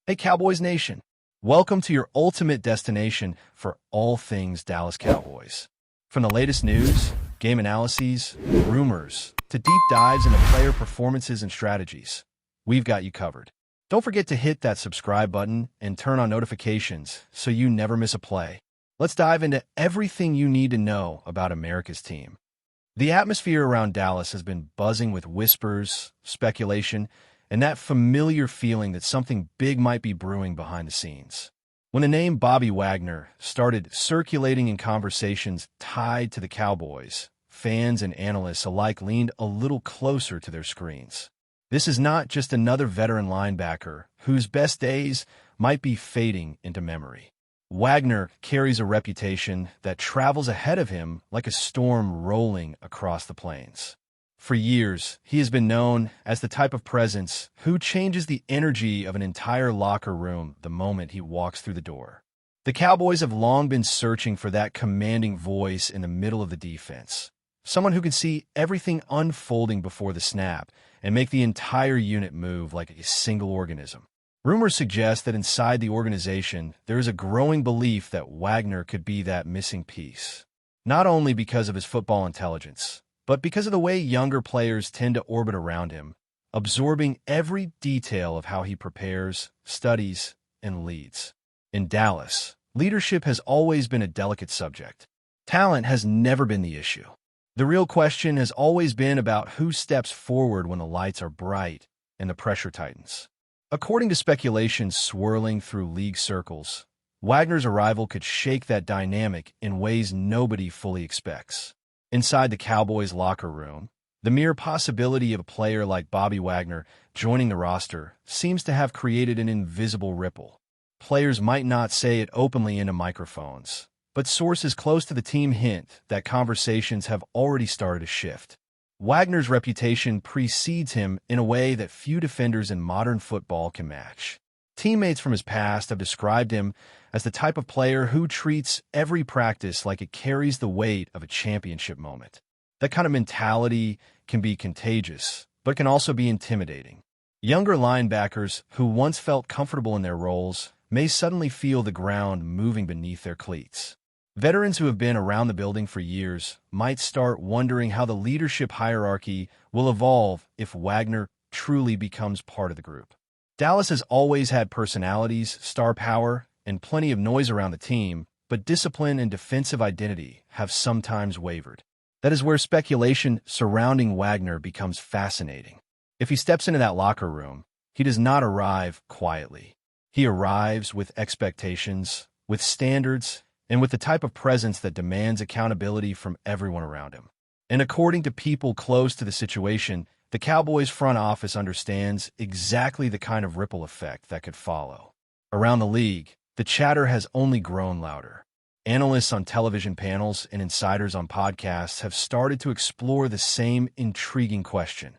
Hey, Cowboys Nation. Welcome to your ultimate destination for all things Dallas Cowboys. From the latest news, game analyses, rumors, to deep dives into player performances and strategies, we've got you covered. Don't forget to hit that subscribe button and turn on notifications so you never miss a play. Let's dive into everything you need to know about America's team. The atmosphere around Dallas has been buzzing with whispers, speculation, and that familiar feeling that something big might be brewing behind the scenes. When the name Bobby Wagner started circulating in conversations tied to the Cowboys, fans and analysts alike leaned a little closer to their screens. This is not just another veteran linebacker whose best days might be fading into memory. Wagner carries a reputation that travels ahead of him like a storm rolling across the plains. For years, he has been known as the type of presence who changes the energy of an entire locker room the moment he walks through the door. The Cowboys have long been searching for that commanding voice in the middle of the defense, someone who can see everything unfolding before the snap and make the entire unit move like a single organism. Rumors suggest that inside the organization, there is a growing belief that Wagner could be that missing piece, not only because of his football intelligence, but because of the way younger players tend to orbit around him, absorbing every detail of how he prepares, studies, and leads. In Dallas, leadership has always been a delicate subject. Talent has never been the issue. The real question has always been about who steps forward when the lights are bright and the pressure tightens. According to speculation swirling through league circles, Wagner's arrival could shake that dynamic in ways nobody fully expects. Inside the Cowboys' locker room, the mere possibility of a player like Bobby Wagner joining the roster seems to have created an invisible ripple. Players might not say it openly into microphones, but sources close to the team hint that conversations have already started to shift. Wagner's reputation precedes him in a way that few defenders in modern football can match. Teammates from his past have described him as the type of player who treats every practice like it carries the weight of a championship moment. That kind of mentality can be contagious, but can also be intimidating. Younger linebackers who once felt comfortable in their roles may suddenly feel the ground moving beneath their cleats. Veterans who have been around the building for years might start wondering how the leadership hierarchy will evolve if Wagner truly becomes part of the group. Dallas has always had personalities, star power, and plenty of noise around the team, but discipline and defensive identity have sometimes wavered. That is where speculation surrounding Wagner becomes fascinating. If he steps into that locker room, he does not arrive quietly. He arrives with expectations, with standards, and with the type of presence that demands accountability from everyone around him. And according to people close to the situation, the Cowboys front office understands exactly the kind of ripple effect that could follow. Around the league, the chatter has only grown louder. Analysts on television panels and insiders on podcasts have started to explore the same intriguing question.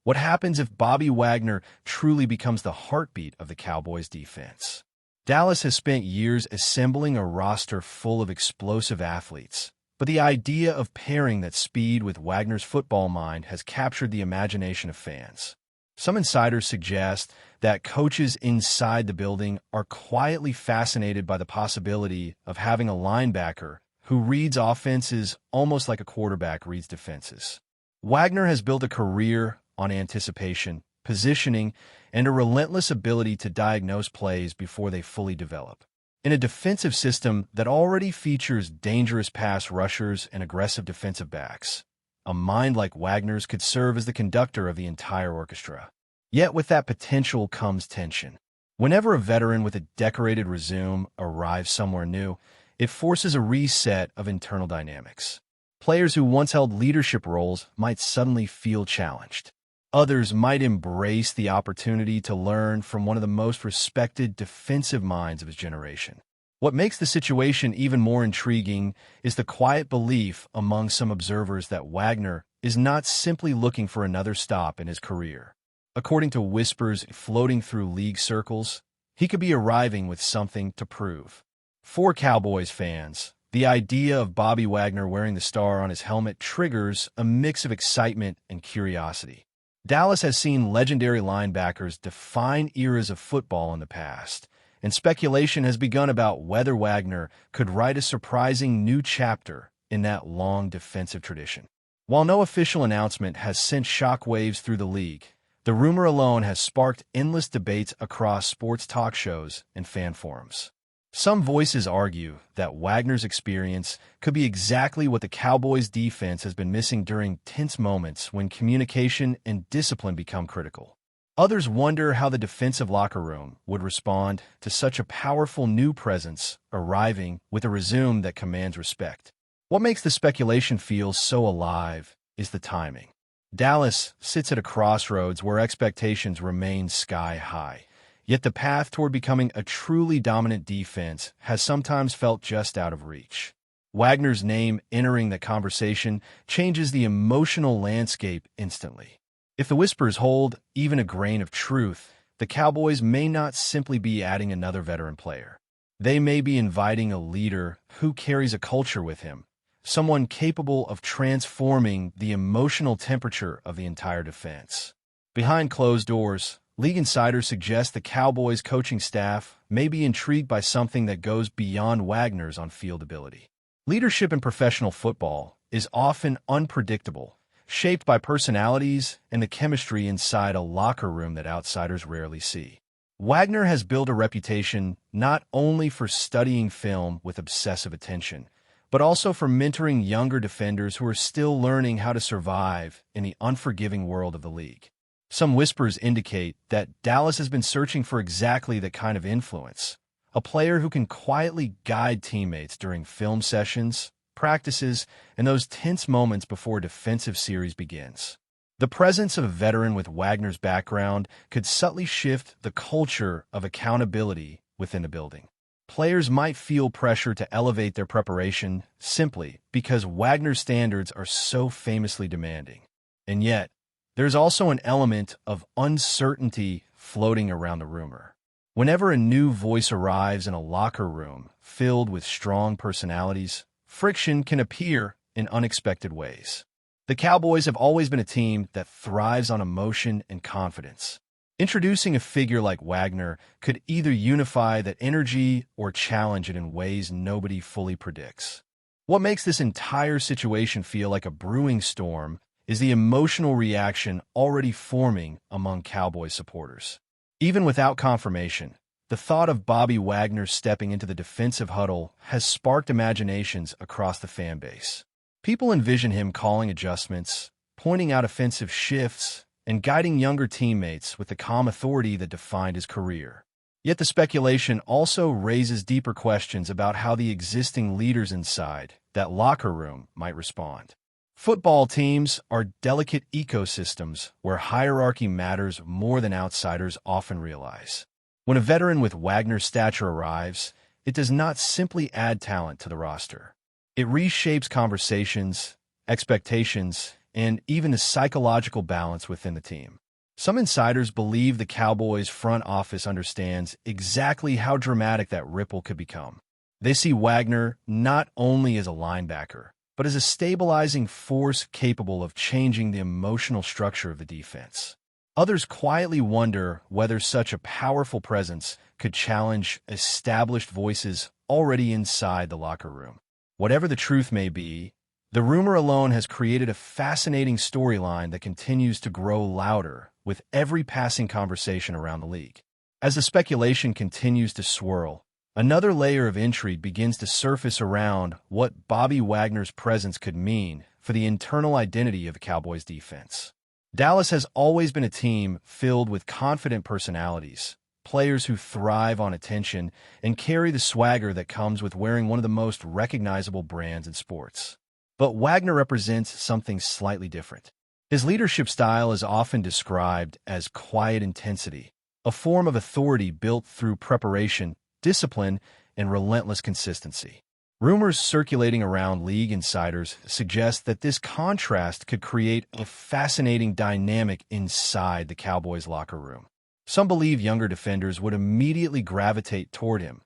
What happens if Bobby Wagner truly becomes the heartbeat of the Cowboys defense? Dallas has spent years assembling a roster full of explosive athletes, but the idea of pairing that speed with Wagner's football mind has captured the imagination of fans. Some insiders suggest that coaches inside the building are quietly fascinated by the possibility of having a linebacker who reads offenses almost like a quarterback reads defenses. Wagner has built a career on anticipation, positioning, and a relentless ability to diagnose plays before they fully develop. In a defensive system that already features dangerous pass rushers and aggressive defensive backs, a mind like Wagner's could serve as the conductor of the entire orchestra. Yet with that potential comes tension. Whenever a veteran with a decorated resume arrives somewhere new, it forces a reset of internal dynamics. Players who once held leadership roles might suddenly feel challenged. Others might embrace the opportunity to learn from one of the most respected defensive minds of his generation. What makes the situation even more intriguing is the quiet belief among some observers that Wagner is not simply looking for another stop in his career. According to whispers floating through league circles, he could be arriving with something to prove. For Cowboys fans, the idea of Bobby Wagner wearing the star on his helmet triggers a mix of excitement and curiosity. Dallas has seen legendary linebackers define eras of football in the past, and speculation has begun about whether Wagner could write a surprising new chapter in that long defensive tradition. While no official announcement has sent shockwaves through the league, the rumor alone has sparked endless debates across sports talk shows and fan forums. Some voices argue that Wagner's experience could be exactly what the Cowboys' defense has been missing during tense moments when communication and discipline become critical. Others wonder how the defensive locker room would respond to such a powerful new presence arriving with a resume that commands respect. What makes the speculation feel so alive is the timing. Dallas sits at a crossroads where expectations remain sky high. Yet the path toward becoming a truly dominant defense has sometimes felt just out of reach. Wagner's name entering the conversation changes the emotional landscape instantly. If the whispers hold even a grain of truth, the Cowboys may not simply be adding another veteran player. They may be inviting a leader who carries a culture with him, someone capable of transforming the emotional temperature of the entire defense. Behind closed doors, league insiders suggest the Cowboys' coaching staff may be intrigued by something that goes beyond Wagner's on-field ability. Leadership in professional football is often unpredictable, shaped by personalities and the chemistry inside a locker room that outsiders rarely see. Wagner has built a reputation not only for studying film with obsessive attention, but also for mentoring younger defenders who are still learning how to survive in the unforgiving world of the league. Some whispers indicate that Dallas has been searching for exactly that kind of influence, a player who can quietly guide teammates during film sessions, practices, and those tense moments before a defensive series begins. The presence of a veteran with Wagner's background could subtly shift the culture of accountability within the building. Players might feel pressure to elevate their preparation simply because Wagner's standards are so famously demanding. And yet, there's also an element of uncertainty floating around the rumor. Whenever a new voice arrives in a locker room filled with strong personalities, friction can appear in unexpected ways. The Cowboys have always been a team that thrives on emotion and confidence. Introducing a figure like Wagner could either unify that energy or challenge it in ways nobody fully predicts. What makes this entire situation feel like a brewing storm is the emotional reaction already forming among Cowboys supporters. Even without confirmation, the thought of Bobby Wagner stepping into the defensive huddle has sparked imaginations across the fan base. People envision him calling adjustments, pointing out offensive shifts, and guiding younger teammates with the calm authority that defined his career. Yet the speculation also raises deeper questions about how the existing leaders inside that locker room might respond. Football teams are delicate ecosystems where hierarchy matters more than outsiders often realize. When a veteran with Wagner's stature arrives, it does not simply add talent to the roster. It reshapes conversations, expectations, and even the psychological balance within the team. Some insiders believe the Cowboys' front office understands exactly how dramatic that ripple could become. They see Wagner not only as a linebacker, but as a stabilizing force capable of changing the emotional structure of the defense. Others quietly wonder whether such a powerful presence could challenge established voices already inside the locker room. Whatever the truth may be, the rumor alone has created a fascinating storyline that continues to grow louder with every passing conversation around the league. As the speculation continues to swirl, another layer of intrigue begins to surface around what Bobby Wagner's presence could mean for the internal identity of the Cowboys defense. Dallas has always been a team filled with confident personalities, players who thrive on attention and carry the swagger that comes with wearing one of the most recognizable brands in sports. But Wagner represents something slightly different. His leadership style is often described as quiet intensity, a form of authority built through preparation, discipline, and relentless consistency. Rumors circulating around league insiders suggest that this contrast could create a fascinating dynamic inside the Cowboys' locker room. Some believe younger defenders would immediately gravitate toward him,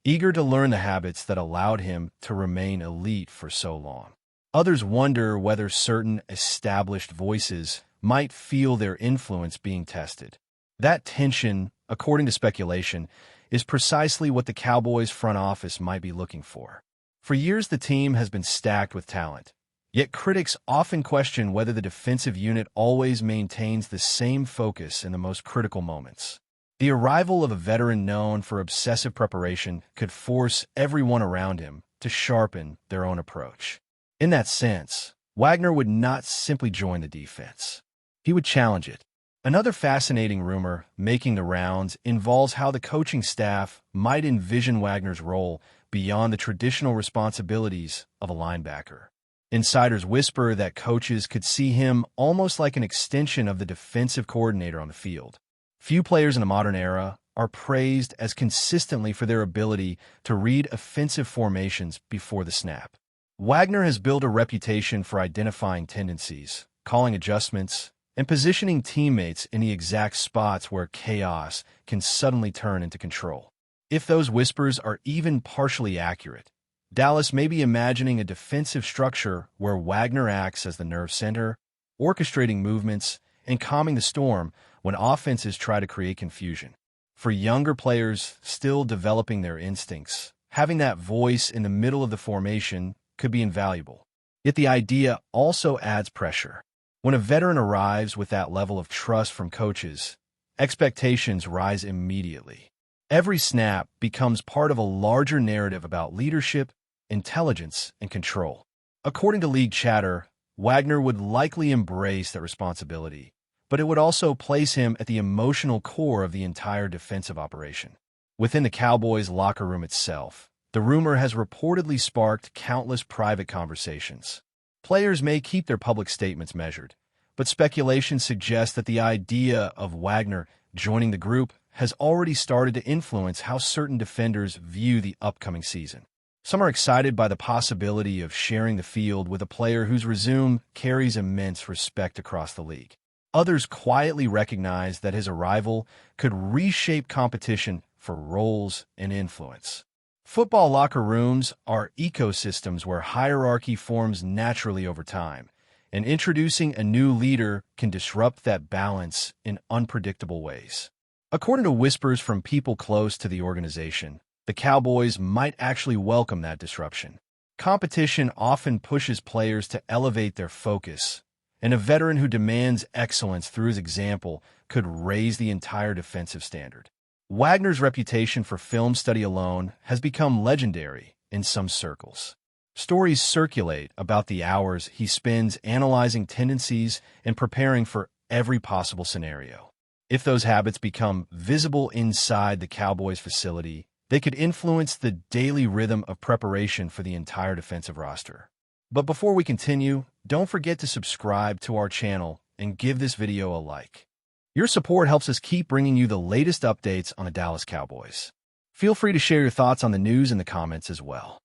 eager to learn the habits that allowed him to remain elite for so long. Others wonder whether certain established voices might feel their influence being tested. That tension, according to speculation, is precisely what the Cowboys front office might be looking for. For years, the team has been stacked with talent, yet critics often question whether the defensive unit always maintains the same focus in the most critical moments. The arrival of a veteran known for obsessive preparation could force everyone around him to sharpen their own approach. In that sense, Wagner would not simply join the defense. He would challenge it. Another fascinating rumor making the rounds involves how the coaching staff might envision Wagner's role beyond the traditional responsibilities of a linebacker. Insiders whisper that coaches could see him almost like an extension of the defensive coordinator on the field. Few players in the modern era are praised as consistently for their ability to read offensive formations before the snap. Wagner has built a reputation for identifying tendencies, calling adjustments, and positioning teammates in the exact spots where chaos can suddenly turn into control. If those whispers are even partially accurate, Dallas may be imagining a defensive structure where Wagner acts as the nerve center, orchestrating movements and calming the storm when offenses try to create confusion. For younger players still developing their instincts, having that voice in the middle of the formation could be invaluable. Yet the idea also adds pressure. When a veteran arrives with that level of trust from coaches, expectations rise immediately. Every snap becomes part of a larger narrative about leadership, intelligence, and control. According to league chatter, Wagner would likely embrace that responsibility, but it would also place him at the emotional core of the entire defensive operation. Within the Cowboys' locker room itself, the rumor has reportedly sparked countless private conversations. Players may keep their public statements measured, but speculation suggests that the idea of Wagner joining the group has already started to influence how certain defenders view the upcoming season. Some are excited by the possibility of sharing the field with a player whose resume carries immense respect across the league. Others quietly recognize that his arrival could reshape competition for roles and influence. Football locker rooms are ecosystems where hierarchy forms naturally over time, and introducing a new leader can disrupt that balance in unpredictable ways. According to whispers from people close to the organization, the Cowboys might actually welcome that disruption. Competition often pushes players to elevate their focus, and a veteran who demands excellence through his example could raise the entire defensive standard. Wagner's reputation for film study alone has become legendary in some circles. Stories circulate about the hours he spends analyzing tendencies and preparing for every possible scenario. If those habits become visible inside the Cowboys facility, they could influence the daily rhythm of preparation for the entire defensive roster. But before we continue, don't forget to subscribe to our channel and give this video a like. Your support helps us keep bringing you the latest updates on the Dallas Cowboys. Feel free to share your thoughts on the news in the comments as well.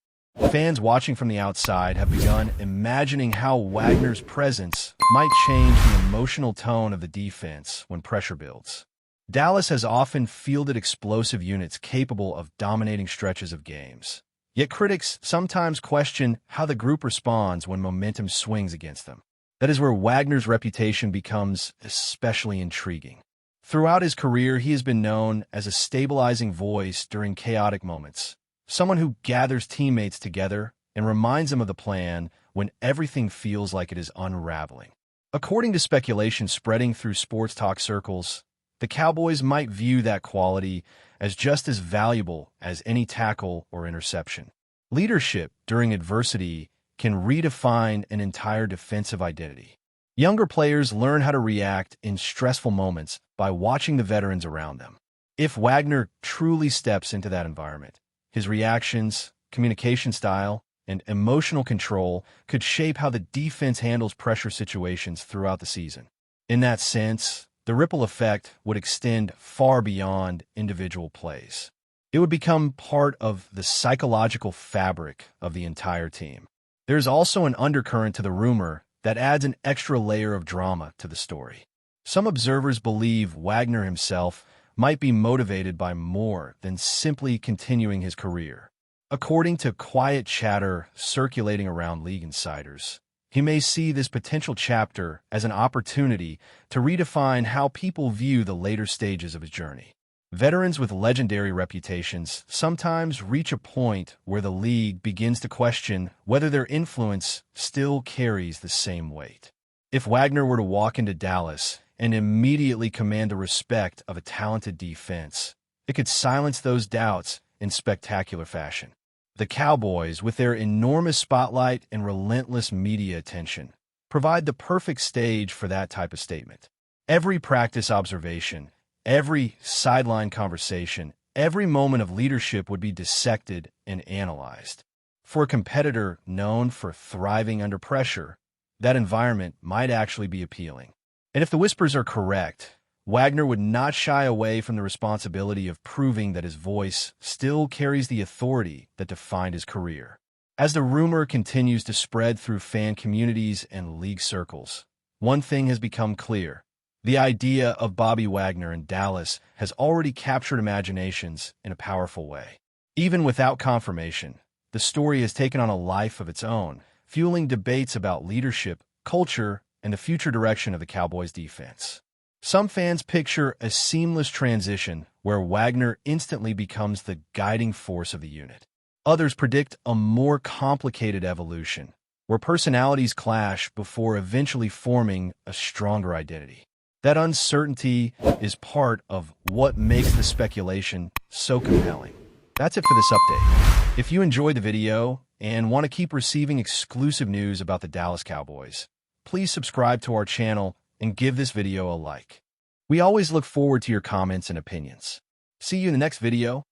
Fans watching from the outside have begun imagining how Wagner's presence might change the emotional tone of the defense when pressure builds. Dallas has often fielded explosive units capable of dominating stretches of games. Yet critics sometimes question how the group responds when momentum swings against them. That is where Wagner's reputation becomes especially intriguing. Throughout his career, he has been known as a stabilizing voice during chaotic moments, someone who gathers teammates together and reminds them of the plan when everything feels like it is unraveling. According to speculation spreading through sports talk circles, the Cowboys might view that quality as just as valuable as any tackle or interception. Leadership during adversity can redefine an entire defensive identity. Younger players learn how to react in stressful moments by watching the veterans around them. If Wagner truly steps into that environment, his reactions, communication style, and emotional control could shape how the defense handles pressure situations throughout the season. In that sense, the ripple effect would extend far beyond individual plays. It would become part of the psychological fabric of the entire team. There is also an undercurrent to the rumor that adds an extra layer of drama to the story. Some observers believe Wagner himself might be motivated by more than simply continuing his career. According to quiet chatter circulating around league insiders, He may see this potential chapter as an opportunity to redefine how people view the later stages of his journey. Veterans with legendary reputations sometimes reach a point where the league begins to question whether their influence still carries the same weight. If Wagner were to walk into Dallas and immediately command the respect of a talented defense, it could silence those doubts in spectacular fashion. The Cowboys, with their enormous spotlight and relentless media attention, provide the perfect stage for that type of statement. Every practice observation, every sideline conversation, every moment of leadership would be dissected and analyzed. For a competitor known for thriving under pressure, that environment might actually be appealing. And if the whispers are correct, Wagner would not shy away from the responsibility of proving that his voice still carries the authority that defined his career. As the rumor continues to spread through fan communities and league circles, one thing has become clear. The idea of Bobby Wagner in Dallas has already captured imaginations in a powerful way. Even without confirmation, the story has taken on a life of its own, fueling debates about leadership, culture, and the future direction of the Cowboys defense. Some fans picture a seamless transition where Wagner instantly becomes the guiding force of the unit. Others predict a more complicated evolution, where personalities clash before eventually forming a stronger identity. That uncertainty is part of what makes the speculation so compelling. That's it for this update. If you enjoyed the video and want to keep receiving exclusive news about the Dallas Cowboys, please subscribe to our channel and give this video a like. We always look forward to your comments and opinions. See you in the next video.